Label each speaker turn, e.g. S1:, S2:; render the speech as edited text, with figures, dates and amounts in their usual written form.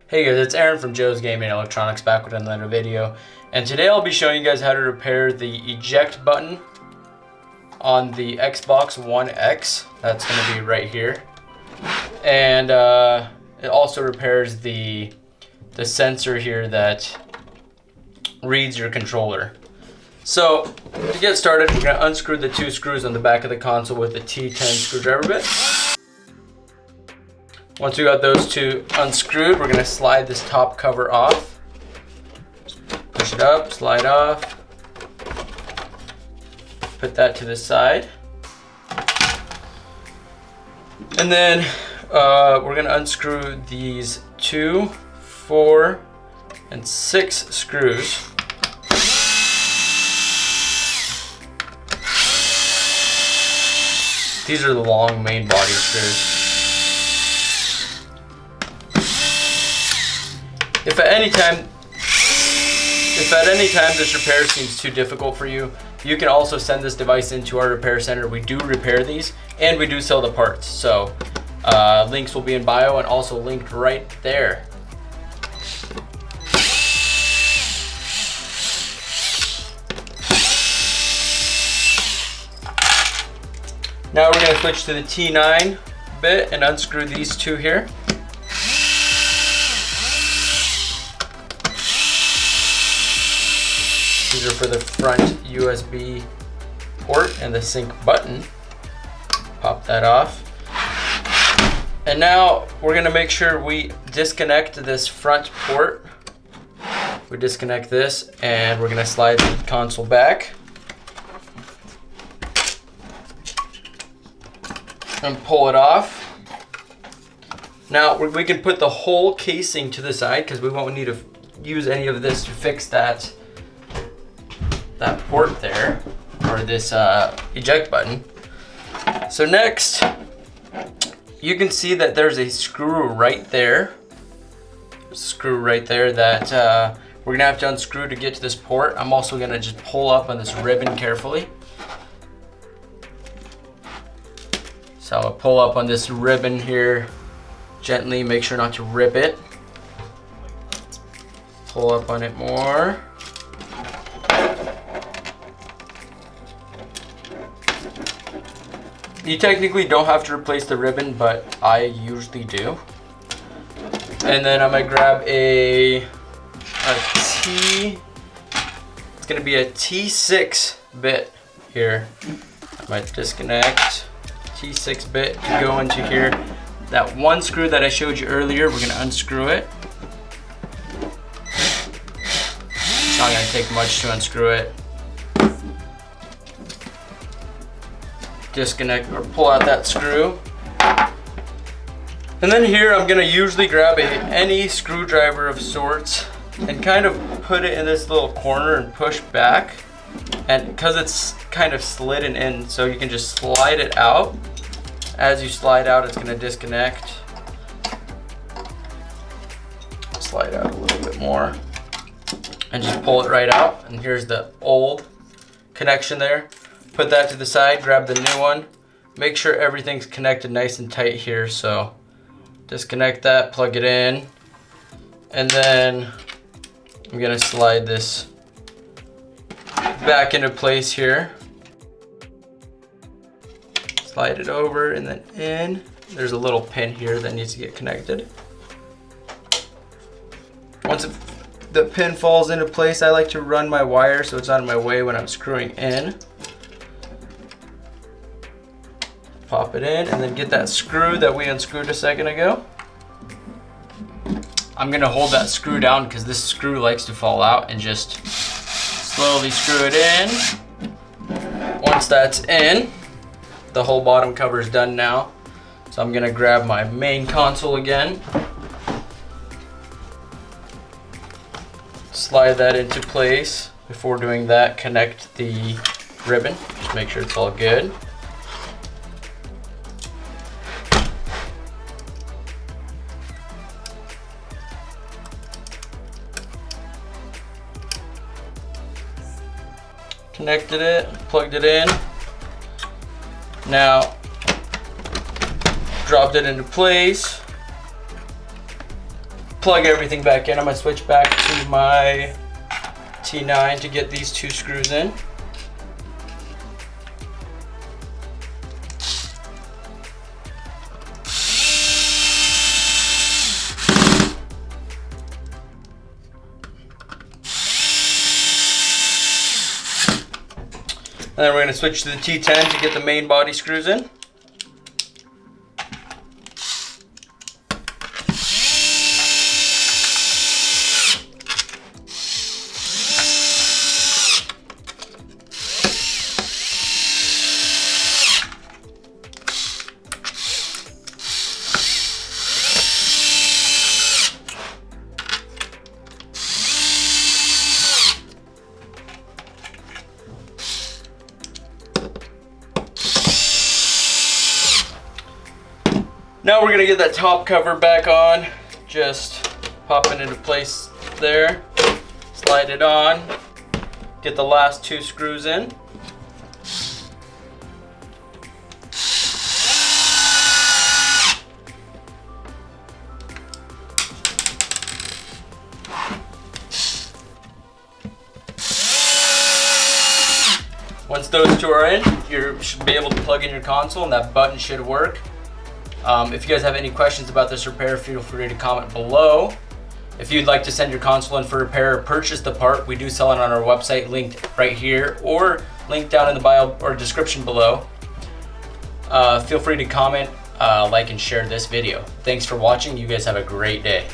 S1: Hey guys, it's Aaron from Joe's Gaming Electronics back with another video, and today I'll be showing you guys how to repair the eject button on the Xbox One X. That's going to be right here, and it also repairs the sensor here that reads your controller. So to get started, we're going to unscrew the two screws on the back of the console with the T10 screwdriver bit. Once we got those two unscrewed, we're going to slide this top cover off. Push it up, slide off. Put that to the side. And then we're going to unscrew these 2, 4, and 6 screws. These are the long main body screws. If at any time this repair seems too difficult for you, you can also send this device into our repair center. We do repair these and we do sell the parts. So links will be in bio and also linked right there. Now we're going to switch to the T9 bit and unscrew these two here. These are for the front USB port and the sync button. Pop that off. And now we're going to make sure we disconnect this front port. We disconnect this and we're going to slide the console back. And pull it off. Now we can put the whole casing to the side because we won't need to use any of this to fix that port there, or this eject button. So next, you can see that there's a screw right there. There's a screw right there that we're gonna have to unscrew to get to this port. I'm also gonna just pull up on this ribbon carefully. So I'm gonna pull up on this ribbon here gently, make sure not to rip it. Pull up on it more. You technically don't have to replace the ribbon, but I usually do. And then I'm gonna grab it's gonna be a T6 bit here. I might disconnect T6 bit to go into here. That one screw that I showed you earlier, we're gonna unscrew it. It's not gonna take much to unscrew it. Disconnect or pull out that screw. And then here I'm gonna usually grab any screwdriver of sorts and kind of put it in this little corner and push back. And because it's kind of slidden in, so you can just slide it out. As you slide out, it's gonna disconnect. Slide out a little bit more and just pull it right out. And here's the old connection there. Put that to the side, grab the new one. Make sure everything's connected nice and tight here. So disconnect that, plug it in. And then I'm gonna slide this back into place here. Slide it over and then in. There's a little pin here that needs to get connected. Once the pin falls into place, I like to run my wire so it's out of my way when I'm screwing in. Pop it in and then get that screw that we unscrewed a second ago. I'm gonna hold that screw down because this screw likes to fall out, and just slowly screw it in. Once that's in, the whole bottom cover is done now. So I'm gonna grab my main console again. Slide that into place. Before doing that, connect the ribbon. Just make sure it's all good. Connected it, plugged it in. Now, dropped it into place. plug everything back in. I'm gonna switch back to my T9 to get these 2 screws in. And then we're going to switch to the T10 to get the main body screws in. Now we're gonna get that top cover back on. Just pop it into place there. Slide it on. Get the last 2 screws in. Once those 2 are in, you should be able to plug in your console and that button should work. If you guys have any questions about this repair, feel free to comment below. If you'd like to send your console in for repair or purchase the part, we do sell it on our website, linked right here or linked down in the bio or description below. Feel free to comment, like, and share this video. Thanks for watching. You guys have a great day.